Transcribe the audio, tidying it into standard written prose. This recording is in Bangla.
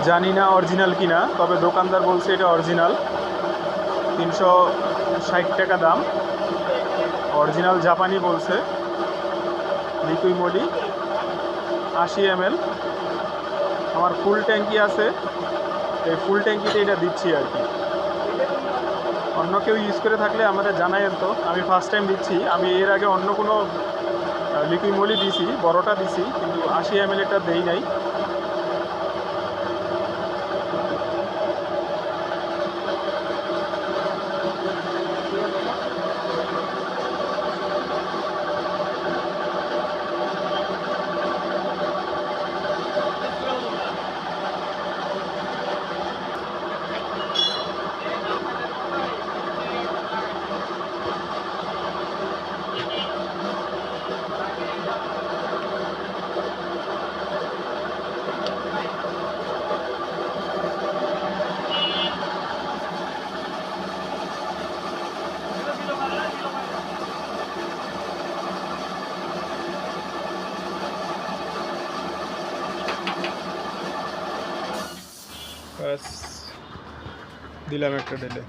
জানি না অরিজিনাল কিনা, তবে দোকানদার বলছে এটা অরিজিনাল। 360 টাকা দাম। অরিজিনাল জাপানি বলছে। Liquid Moly 80 ml। আমার ফুল ট্যাঙ্কি আছে, এই ফুল ট্যাঙ্কিতে এটা দিচ্ছি আর কি। অন্য কেউ ইউজ করে থাকলে আমাদের জানায়েন তো। আমি ফার্স্ট টাইম দিচ্ছি। আমি এর আগে অন্য কোনো লিকুইড মলি দিছি, বড়টা দিছি, কিন্তু 80 ml এটা দেই নাই। ব্যাস দিলাম একটা ঢেলে।